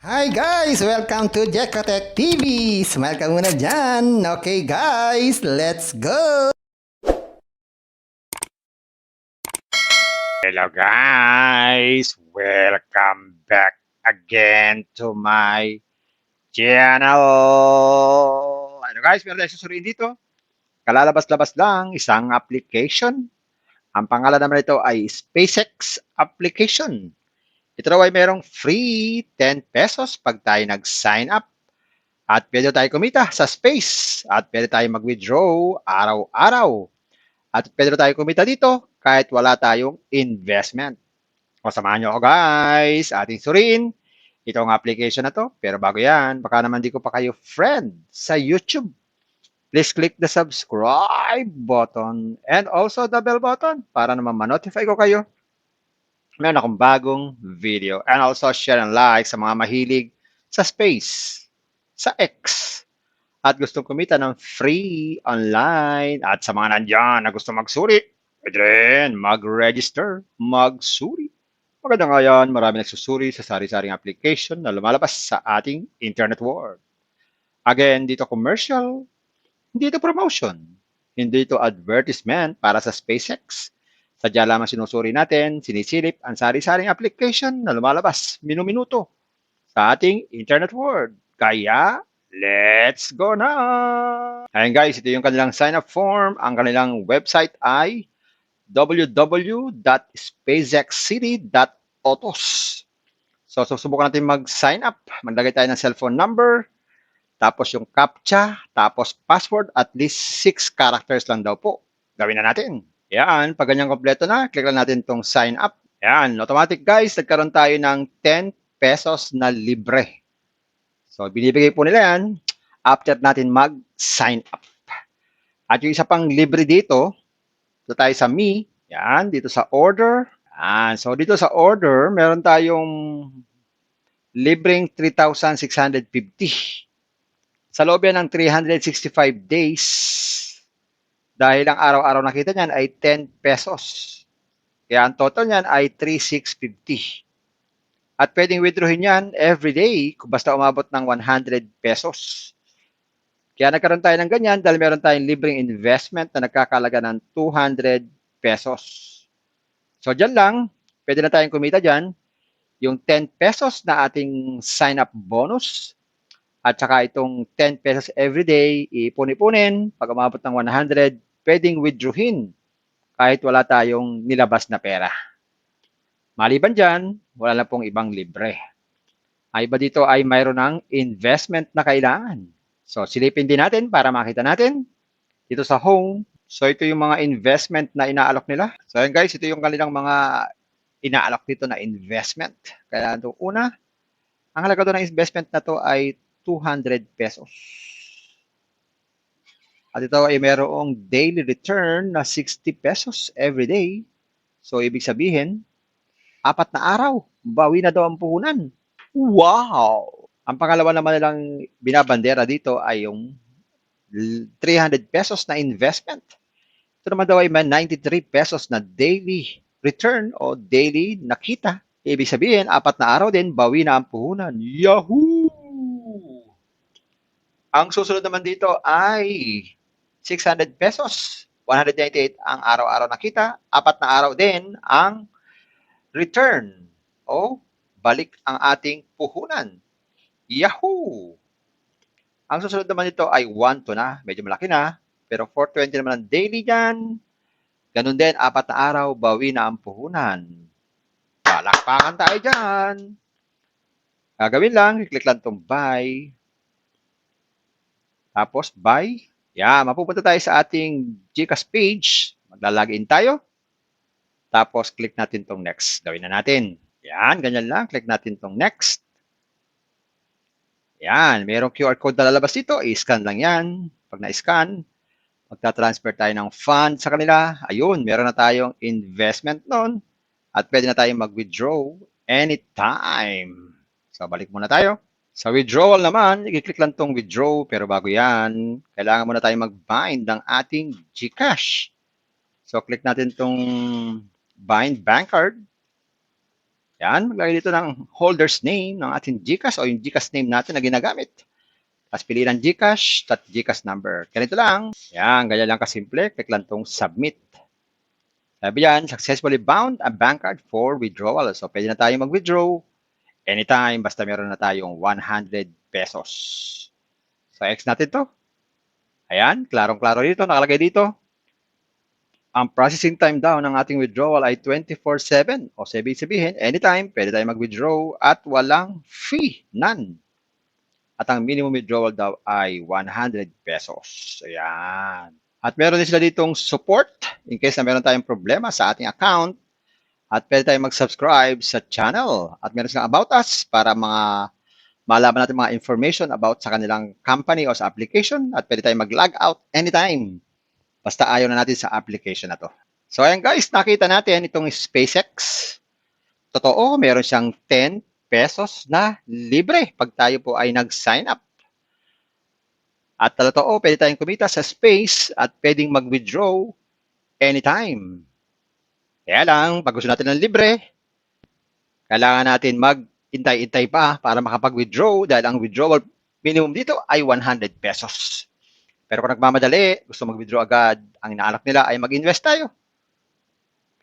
Hi guys! Welcome to Jekotech TV! Smile ka muna dyan! Okay guys, let's go! Hello guys! Welcome back again to my channel! Ano guys, meron tayo susuriin dito. Kalalabas-labas lang, isang application. Ang pangalan naman ito ay SpaceX application. Ito raw ay merong free 10 pesos pag tayo nag-sign up. At pwede tayo kumita sa space. At pwede tayo mag-withdraw araw-araw. At pwede tayo kumita dito kahit wala tayong investment. O samahan nyo ako guys, ating suriin itong application na to. Pero bago yan, baka naman di ko pa kayo friend sa YouTube. Please click the subscribe button and also the bell button para naman ma-notify ko kayo. Meron akong bagong video. And also share and like sa mga mahilig sa space, sa X. At gustong kumita ng free online. At sa mga nandyan na gusto magsuri, pwede rin mag-register, magsuri. Maganda nga yan, marami nagsusuri sa sari-saring application na lumalabas sa ating internet world. Again, dito commercial, hindi ito promotion, hindi ito advertisement para sa SpaceX. Sadya lamang sinusuri natin, sinisilip ang sari-saring application na lumalabas minuminuto sa ating internet world. Kaya, let's go na! Ayan guys, ito yung kanilang sign-up form. Ang kanilang website ay www.spacexcity.autos. So, susubukan natin mag-sign up. Maglagay tayo ng cellphone number, tapos yung CAPTCHA, tapos password, at least 6 characters lang daw po. Gawin na natin. Yan, pag ganyan kompleto na, click lang natin itong sign up. Yan, automatic guys, nagkaroon tayo ng 10 pesos na libre. So, binibigay po nila yan after natin mag-sign up. At yung isa pang libre dito, ito tayo sa Me, yan, dito sa order. Yan, so dito sa order, meron tayong libreng 3,650. Sa loob yan ng 365 days, dahil ang araw-araw nakita niyan ay 10 pesos. Kaya ang total niyan ay 3,650. At pwedeng withdrawin yan every day kung basta umabot ng 100 pesos. Kaya nagkaroon tayo ng ganyan dahil meron tayong libreng investment na nagkakalaga ng 200 pesos. So dyan lang, pwede na tayong kumita dyan. Yung 10 pesos na ating sign-up bonus at saka itong 10 pesos everyday, ipon-ipunin. Pag umabot ng 100, pwedeng withdrawin kahit wala tayong nilabas na pera. Maliban dyan, wala na pong ibang libre. Ang iba dito ay mayroon ng investment na kailangan. So, silipin din natin para makita natin dito sa home. So, ito yung mga investment na inaalok nila. So, yan guys, ito yung kanilang mga inaalok dito na investment. Kaya ito, una, ang halaga doon ng investment na to ay 200 pesos. At ito ay mayroong daily return na 60 pesos every day. So, ibig sabihin, 4 na araw, bawi na daw ang puhunan. Wow! Ang pangalawa naman nilang binabandera dito ay yung 300 pesos na investment. Ito naman daw ay 93 pesos na daily return o daily nakita. Ibig sabihin, 4 na araw din, bawi na ang puhunan. Yahoo! Ang susunod naman dito ay 600 pesos. 198 ang araw-araw nakita. 4 na araw din ang return o balik ang ating puhunan. Yahoo! Ang susunod naman nito ay 1 to na. Medyo malaki na. Pero 420 naman ang daily dyan. Ganun din, 4 na araw, bawi na ang puhunan. Palakpakan tayo dyan. Gagawin lang, i-click lang itong buy. Tapos buy. Yan, mapupunta tayo sa ating GCash page. Maglalagin tayo. Tapos click natin itong next. Gawin na natin. Yan, ganyan lang. Click natin itong next. Yan, mayroong QR code na lalabas dito. I-scan lang yan. Pag na-scan, magta-transfer tayo ng fund sa kanila. Ayun, meron na tayong investment noon. At pwede na tayong mag-withdraw anytime. So, balik muna tayo. Sa withdrawal naman, i-click lang tong withdraw. Pero bago yan, kailangan muna tayong mag-bind ng ating GCash. So, click natin tong bind bank card. Yan, maglagay dito ng holder's name ng ating GCash o yung GCash name natin na ginagamit. Tapos piliin ang GCash at GCash number. Ganito lang. Yan, ganyan lang kasimple. Click lang tong submit. Sabi yan, successfully bound a bank card for withdrawal. So, pwede na tayo mag-withdraw anytime basta meron na tayong 100 pesos. So, X natin to. Ayan, klarong-klaro dito. Nakalagay dito. Ang processing time daw ng ating withdrawal ay 24/7. O sabihin, anytime, pwede tayo mag-withdraw at walang fee. None. At ang minimum withdrawal daw ay 100 pesos. Ayan. At meron din sila ditong support in case na meron tayong problema sa ating account. At pwede tayong mag-subscribe sa channel. At meron silang about us para malaman natin mga information about sa kanilang company o sa application. At pwede tayong mag-log out anytime. Basta ayaw na natin sa application na to. So ayan guys, nakita natin itong SpaceX. Totoo, meron siyang 10 pesos na libre pag tayo po ay nag-sign up. At totoo, pwede tayong kumita sa space at pwedeng mag-withdraw anytime. Kaya lang, pag gusto natin ng libre, kailangan natin mag-intay-intay pa para makapag-withdraw dahil ang withdrawal minimum dito ay 100 pesos. Pero kung nagmamadali, gusto mag-withdraw agad, ang inaalok nila ay mag-invest tayo.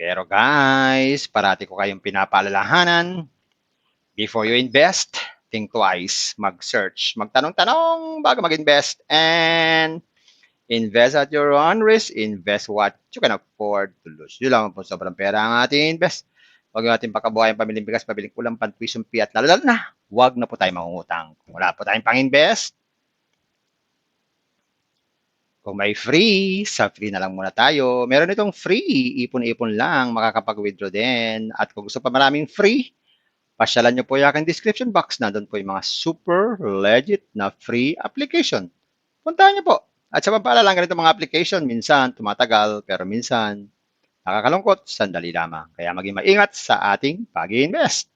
Pero guys, parati ko kayong pinapaalalahanan, before you invest, think twice, mag-search, magtanong-tanong bago mag-invest, and invest at your own risk, invest what you can afford to lose. Yun lang po, sobrang pera ang ating invest. Huwag natin pakabuhay ang pamiling bigas, pabiling kulang, pan-tuition fee, at lalo na, huwag na po tayo mangungutang. Kung wala po tayong pang-invest, kung may free, sa free na lang muna tayo. Meron itong free, ipon-ipon lang, makakapag-withdraw din. At kung gusto pa maraming free, pasyalan nyo po yung aking description box. Nandun po yung mga super legit na free application. Puntahan nyo po. At sa pampaalala lang ganito mga application, minsan tumatagal, pero minsan nakakalungkot, sandali lamang. Kaya maging maingat sa ating pag-invest.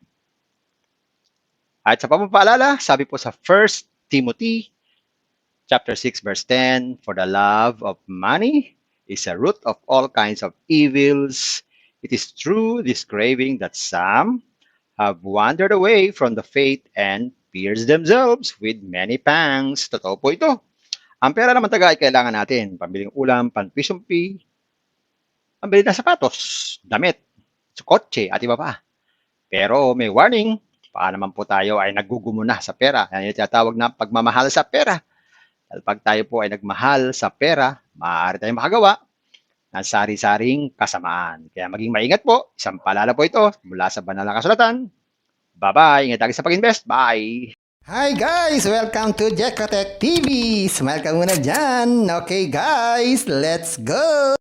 At sa pampaalala, sabi po sa 1 Timothy chapter 6 verse 10, for the love of money is a root of all kinds of evils. It is through this craving that some have wandered away from the faith and pierced themselves with many pangs. Totoo po ito. Ang pera naman taga ay kailangan natin. Pambiling ulam, pan-tuition fee, pambili ng sapatos, damit, kotse, at iba pa. Pero may warning, baka naman po tayo ay nagugumo na sa pera. Yan yung tinatawag na pagmamahal sa pera. Dahil pag tayo po ay nagmahal sa pera, maaari tayong makagawa ng sari-saring kasamaan. Kaya maging maingat po. Isang paalala po ito mula sa banal na kasulatan. Bye-bye. Ingat lagi sa pag-invest. Bye! Hi guys! Welcome to Jekotech TV! Smile ka muna dyan! Okay guys, let's go!